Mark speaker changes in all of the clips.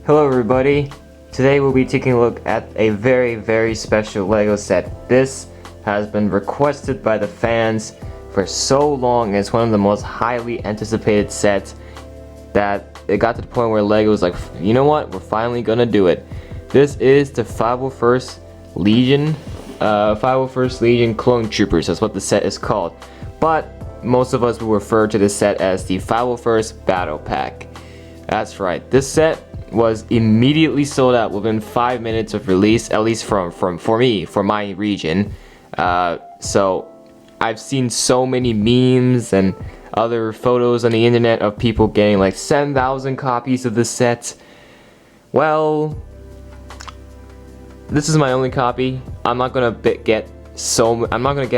Speaker 1: Hello everybody, today we'll be taking a look at a very special LEGO set. This has been requested by the fans for so long. It's one of the most highly anticipated sets that it got to the point where LEGO was like, you know what, we're finally gonna do it. This is the 501st Legion, 501st Legion Clone Troopers, that's what the set is called. But most of us will refer to this set as the 501st Battle Pack. That's right, this set was immediately sold out within 5 minutes of release, at least for me, for my region. So I've seen so many memes and other photos on the internet of people getting like 7,000 copies of this set. Well, this is my only copy. I'm not gonna get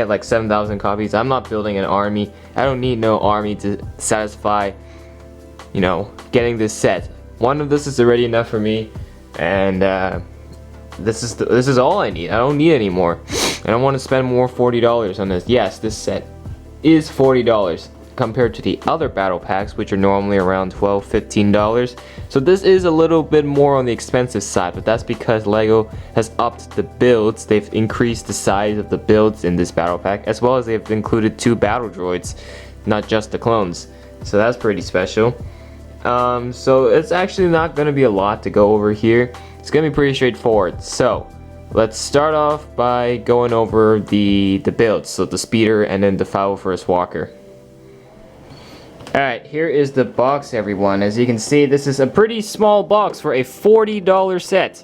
Speaker 1: like 7,000 copies. I'm not building an army. I don't need no army to satisfy, you know, getting this set. One of this is already enough for me, and this is all I need. I don't need any more. I don't want to spend more $40 on this. Yes, this set is $40 compared to the other battle packs, which are normally around $12, $15. So this is a little bit more on the expensive side, but that's because LEGO has upped the builds. They've increased the size of the builds in this battle pack, as well as they've included 2 battle droids, not just the clones. So that's pretty special. So it's actually not going to be a lot to go over here. It's going to be pretty straightforward. So let's start off by going over the builds. So the speeder and then the 501st walker. Alright, here is the box, everyone. As you can see, this is a pretty small box for a $40 set.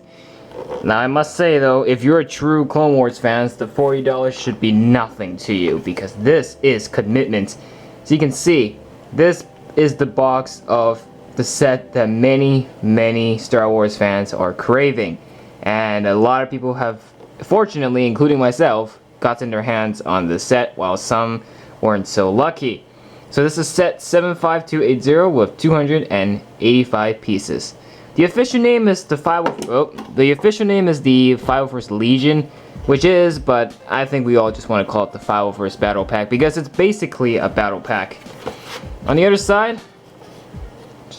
Speaker 1: Now I must say though, if you're a true Clone Wars fans, the $40 should be nothing to you, because this is commitment. So you can see, this is the box of the set that many Star Wars fans are craving, and a lot of people have, fortunately, including myself, gotten their hands on the set, while some weren't so lucky. So this is set 75280 with 285 pieces. The official name is the 501st Legion, which is, but I think we all just want to call it the 501st Battle Pack because it's basically a battle pack. On the other side,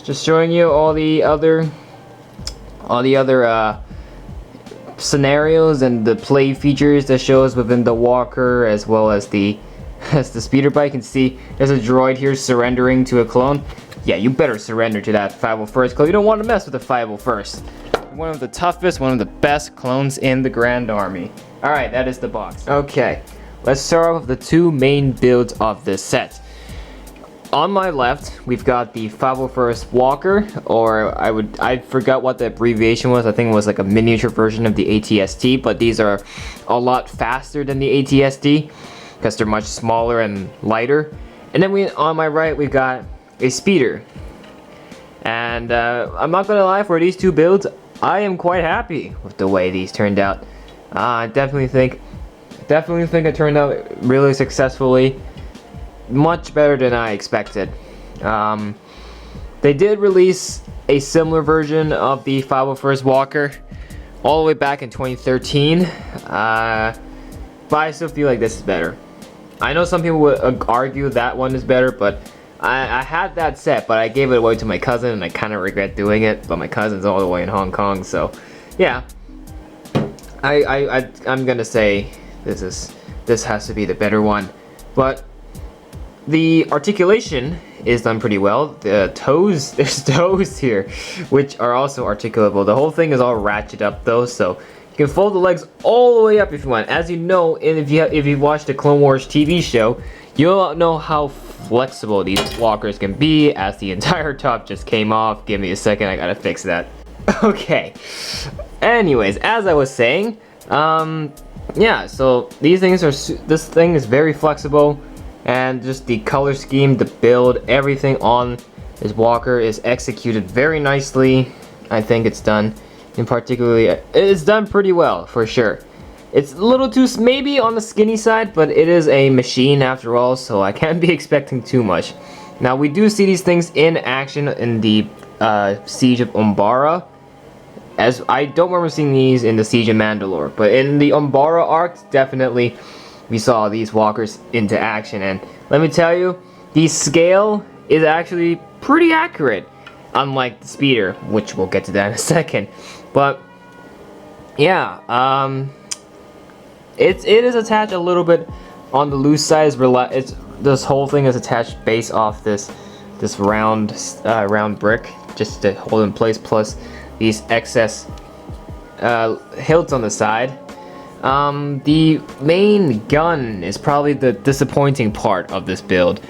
Speaker 1: just showing you all the other scenarios and the play features that shows within the walker, as well as the speeder bike. You can see there's a droid here surrendering to a clone. Yeah, you better surrender to that 501st, because you don't want to mess with the 501st. One of the toughest, one of the best clones in the Grand Army. Alright, that is the box. Okay, let's start off with the 2 main builds of this set. On my left, we've got the 501st Walker, or I forgot what the abbreviation was. I think it was like a miniature version of the ATST, but these are a lot faster than the ATST because they're much smaller and lighter. And then on my right, we've got a speeder. And I'm not gonna lie, for these 2 builds, I am quite happy with the way these turned out. I definitely think it turned out really successfully. Much better than I expected. They did release a similar version of the 501st Walker all the way back in 2013, but I still feel like this is better. I know some people would argue that one is better, but I had that set, but I gave it away to my cousin, and I kind of regret doing it. But my cousin's all the way in Hong Kong, so yeah. I'm gonna say this has to be the better one, but the articulation is done pretty well. The toes, there's toes here, which are also articulable. The whole thing is all ratcheted up though, so you can fold the legs all the way up if you want. As you know, and if you've watched the Clone Wars TV show, you'll know how flexible these walkers can be, as the entire top just came off. Give me a second, I gotta fix that. Okay. Anyways, as I was saying, yeah, so these things are, this thing is very flexible. And just the color scheme, the build, everything on this walker is executed very nicely. I think it's done, it's done pretty well, for sure. It's a little too, maybe on the skinny side, but it is a machine after all, so I can't be expecting too much. Now, we do see these things in action in the Siege of Umbara, as I don't remember seeing these in the Siege of Mandalore, but in the Umbara arc, definitely we saw these walkers into action, and let me tell you, the scale is actually pretty accurate. unlike the speeder, which we'll get to that in a second. But yeah, it is attached a little bit on the loose side. This whole thing is attached based off this round brick just to hold in place, plus these excess hilts on the side. The main gun is probably the disappointing part of this build.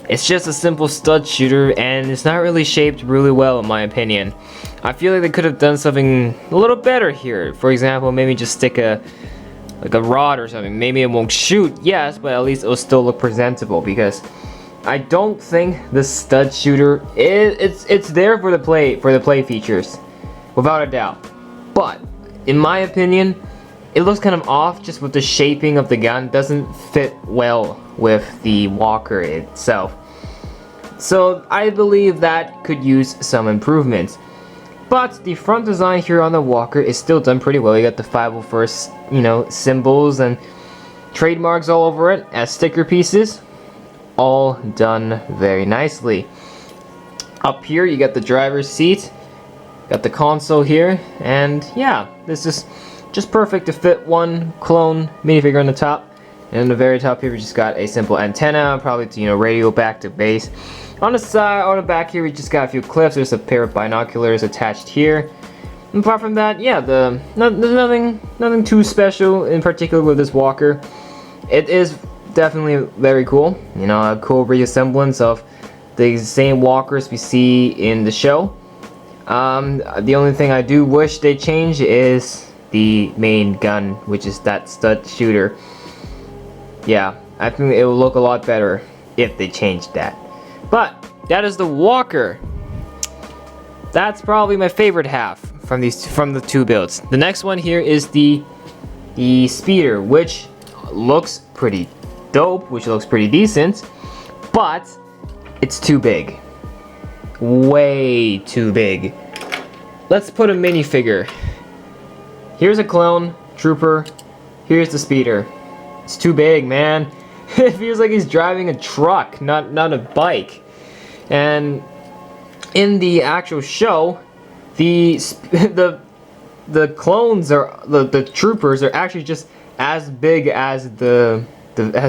Speaker 1: It's just a simple stud shooter, and it's not really shaped really well in my opinion. I feel like they could have done something a little better here. For example, maybe just stick a rod or something. Maybe it won't shoot, yes, but at least it'll still look presentable, because I don't think the stud shooter it's there for the play features, without a doubt. But in my opinion, it looks kind of off just with the shaping of the gun. Doesn't fit well with the walker itself. So I believe that could use some improvements. But the front design here on the walker is still done pretty well. You got the 501st, you know, symbols and trademarks all over it as sticker pieces. All done very nicely. Up here you got the driver's seat, got the console here, and yeah, this is just perfect to fit one clone minifigure on the top. And on the very top here we just got a simple antenna, probably to, you know, radio back to base. On the side, on the back here we just got a few clips. There's a pair of binoculars attached here. And apart from that, yeah, there's nothing too special in particular with this walker. It is definitely very cool. You know, a cool reassemblance of the same walkers we see in the show. The only thing I do wish they changed is the main gun, which is that stud shooter. Yeah, I think it will look a lot better if they changed that. But that is the walker. That's probably my favorite half from the two builds. The next one here is the speeder, which looks pretty dope, which looks pretty decent, but it's too big. Way too big. Let's put a minifigure. Here's a clone trooper. Here's the speeder. It's too big, man. It feels like he's driving a truck, not a bike. And in the actual show, the clones are the troopers are actually just as big as the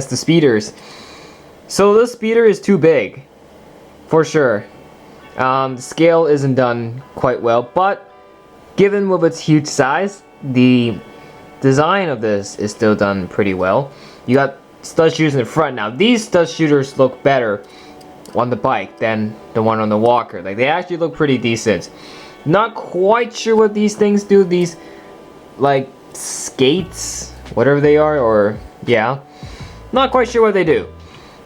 Speaker 1: speeders. So this speeder is too big, for sure. The scale isn't done quite well, but given with its huge size, the design of this is still done pretty well. You got stud shooters in the front. Now these stud shooters look better on the bike than the one on the walker. Like, they actually look pretty decent. Not quite sure what these things do. These like skates, whatever they are, or yeah, not quite sure what they do.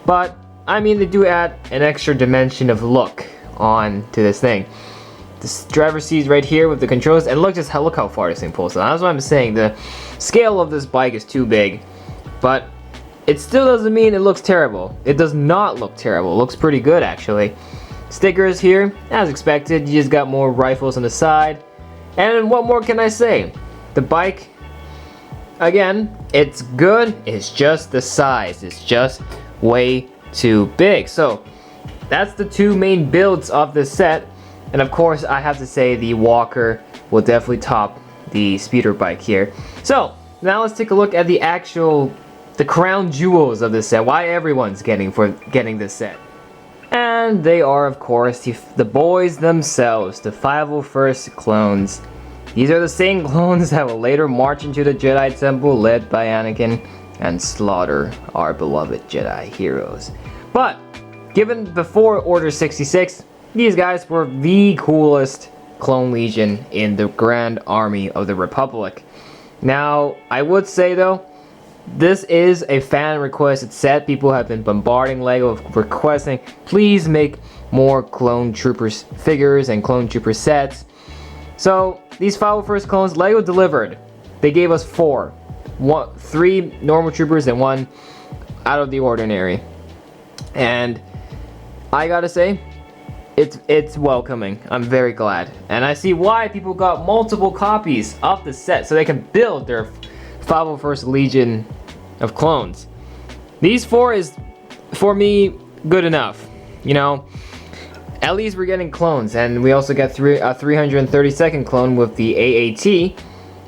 Speaker 1: But I mean, they do add an extra dimension of look on to this thing. This driver's seat right here with the controls, and look how far this thing pulls. So that's what I'm saying. The scale of this bike is too big, but it still doesn't mean it looks terrible. It does not look terrible. It looks pretty good, actually. Stickers here, as expected. You just got more rifles on the side. And what more can I say? The bike, again, it's good. It's just the size. It's just way too big. So that's the two main builds of this set. And of course, I have to say the walker will definitely top the speeder bike here. So now let's take a look at the crown jewels of this set. Why everyone's getting this set. And they are, of course, the boys themselves, the 501st clones. These are the same clones that will later march into the Jedi Temple, led by Anakin, and slaughter our beloved Jedi heroes. But given before Order 66, these guys were the coolest clone legion in the Grand Army of the Republic. Now, I would say though, this is a fan requested set. People have been bombarding LEGO requesting, please make more clone troopers figures and clone trooper sets. So these 501st clones, LEGO delivered. They gave us 3 normal troopers and 1 out of the ordinary. And I gotta say, it's welcoming. I'm very glad. And I see why people got multiple copies of the set, so they can build their 501st Legion of clones. These 4 is, for me, good enough. You know, At least we're getting clones, and we also got a 332nd clone with the AAT,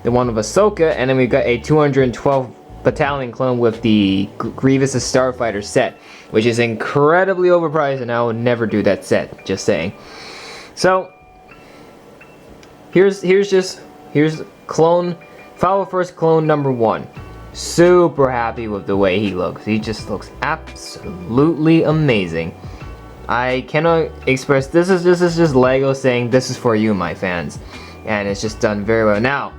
Speaker 1: the one with Ahsoka, and then we've got a 212 battalion clone with the Grievous Starfighter set, which is incredibly overpriced, and I would never do that set, just saying. So here's clone, Follow First clone number 1. Super happy with the way he looks. He just looks absolutely amazing. I cannot express, this is just Lego saying this is for you, my fans, and it's just done very well. Now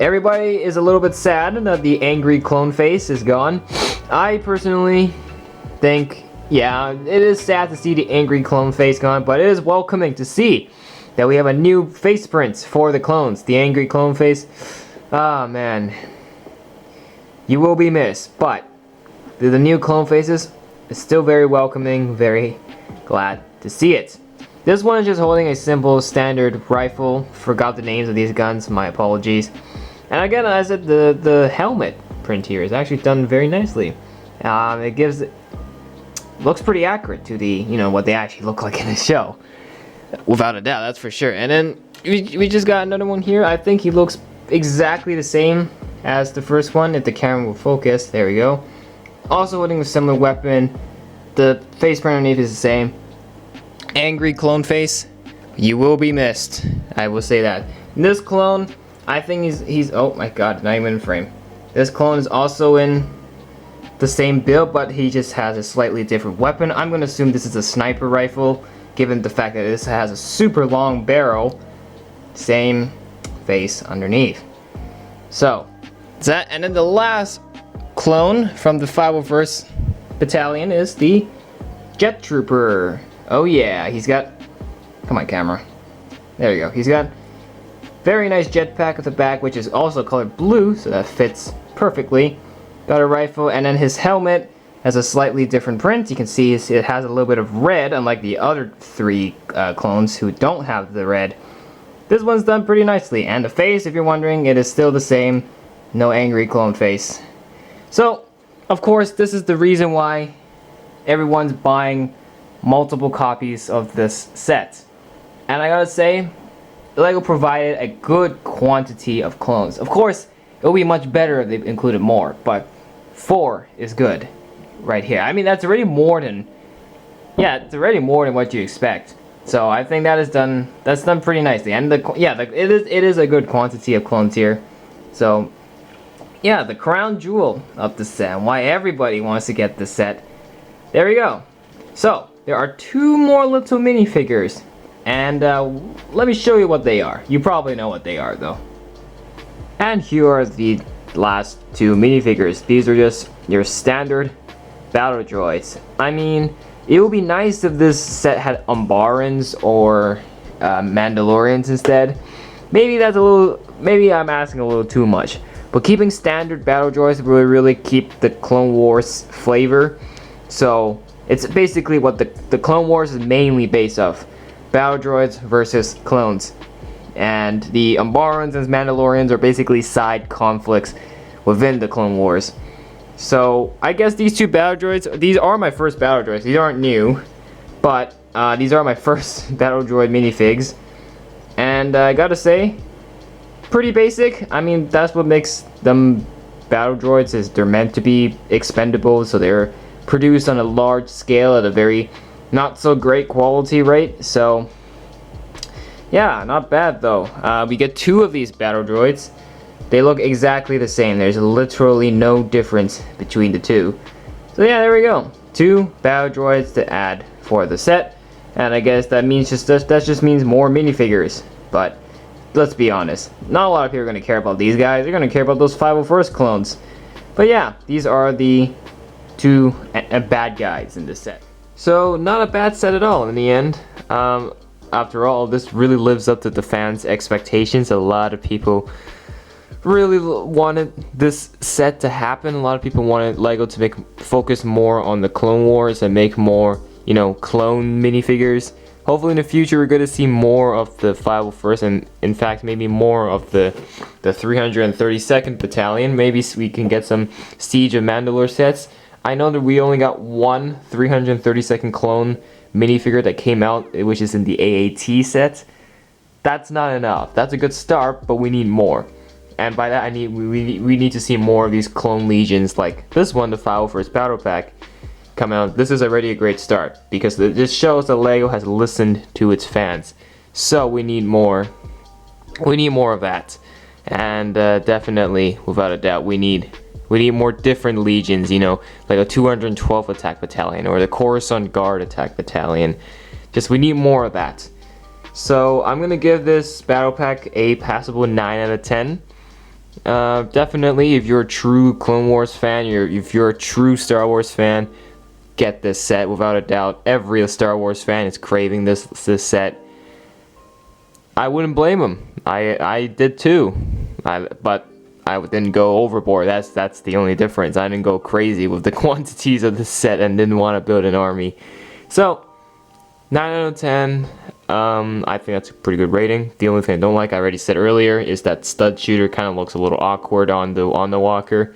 Speaker 1: everybody is a little bit sad that the angry clone face is gone. I personally think, yeah, it is sad to see the angry clone face gone, but it is welcoming to see that we have a new face print for the clones. The angry clone face, ah man, you will be missed, but the new clone faces is still very welcoming, very glad to see it. This one is just holding a simple standard rifle. Forgot the names of these guns, my apologies. And again, as I said, the helmet print here is actually done very nicely. It looks pretty accurate to the, you know, what they actually look like in the show, without a doubt, that's for sure. And then we just got another one here. I think he looks exactly the same as the first one, if the camera will focus. There we go. Also holding a similar weapon. The face print underneath is the same. Angry clone face, you will be missed. I will say that. And this clone, I think he's oh my god, not even in frame. This clone is also in the same build, but he just has a slightly different weapon. I'm gonna assume this is a sniper rifle, given the fact that this has a super long barrel. Same face underneath. So that, and then the last clone from the 501st Battalion is the Jet Trooper. Oh yeah, he's got, come on camera, there you go, he's got very nice jetpack at the back, which is also colored blue, so that fits perfectly. Got a rifle, and then his helmet has a slightly different print. You can see it has a little bit of red, unlike the other 3 clones who don't have the red. This one's done pretty nicely, and the face, if you're wondering, it is still the same. No angry clone face. So, of course, this is the reason why everyone's buying multiple copies of this set. And I gotta say, LEGO provided a good quantity of clones. Of course, it would be much better if they included more, but 4 is good right here. I mean, that's already more than, yeah, it's already more than what you expect. So I think that's done pretty nicely. And it is a good quantity of clones here. So yeah, the crown jewel of the set, and why everybody wants to get this set. There we go. So there are 2 more little minifigures, and let me show you what they are. You probably know what they are though. And here are the last 2 minifigures. These are just your standard battle droids. I mean, it would be nice if this set had Umbarans or Mandalorians instead. Maybe that's a little, maybe I'm asking a little too much. But keeping standard battle droids will really keep the Clone Wars flavor. So it's basically what the Clone Wars is mainly based off. Battle droids versus clones. And the Umbarans and Mandalorians are basically side conflicts within the Clone Wars. So I guess these 2 battle droids, these are my first battle droids. These aren't new, but these are my first battle droid minifigs. And I gotta say, pretty basic. I mean, that's what makes them battle droids, is they're meant to be expendable, so they're produced on a large scale at a very not so great quality rate. So yeah, not bad though. We get 2 of these battle droids. They look exactly the same. There's literally no difference between the 2. So yeah, there we go. 2 battle droids to add for the set. And I guess that means that just means more minifigures. But let's be honest, not a lot of people are going to care about these guys. They're going to care about those 501st clones. But yeah, these are the 2 bad guys in this set. So not a bad set at all in the end. After all, this really lives up to the fans' expectations. A lot of people really wanted this set to happen. A lot of people wanted LEGO to focus more on the Clone Wars and make more, you know, clone minifigures. Hopefully in the future we're going to see more of the 501st, and in fact maybe more of the 332nd Battalion. Maybe we can get some Siege of Mandalore sets. I know that we only got 1 332nd clone minifigure that came out, which is in the AAT set, that's not enough. That's a good start, but we need more. And by that I need we need to see more of these clone legions like this one, the 501st Battle Pack, come out. This is already a great start because this shows that LEGO has listened to its fans. So we need more. We need more of that. And definitely, without a doubt, we need more different legions, you know, like a 212th Attack Battalion or the Coruscant Guard Attack Battalion. Just we need more of that. So I'm gonna give this battle pack a passable 9 out of 10. Definitely, if you're a true Clone Wars fan, if you're a true Star Wars fan, get this set without a doubt. Every Star Wars fan is craving this set. I wouldn't blame them. I did too. But I didn't go overboard. That's the only difference. I didn't go crazy with the quantities of the set and didn't want to build an army. So 9 out of 10. I think that's a pretty good rating. The only thing I don't like, I already said earlier, is that stud shooter kind of looks a little awkward on the walker.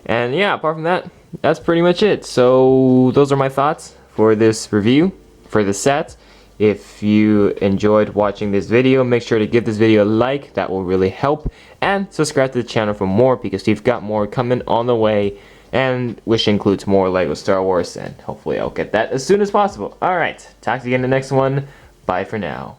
Speaker 1: And yeah, apart from that, that's pretty much it. So those are my thoughts for this review for the set. If you enjoyed watching this video, make sure to give this video a like. That will really help. And subscribe to the channel for more, because we've got more coming on the way, and which includes more LEGO Star Wars, and hopefully I'll get that as soon as possible. Alright, talk to you in the next one. Bye for now.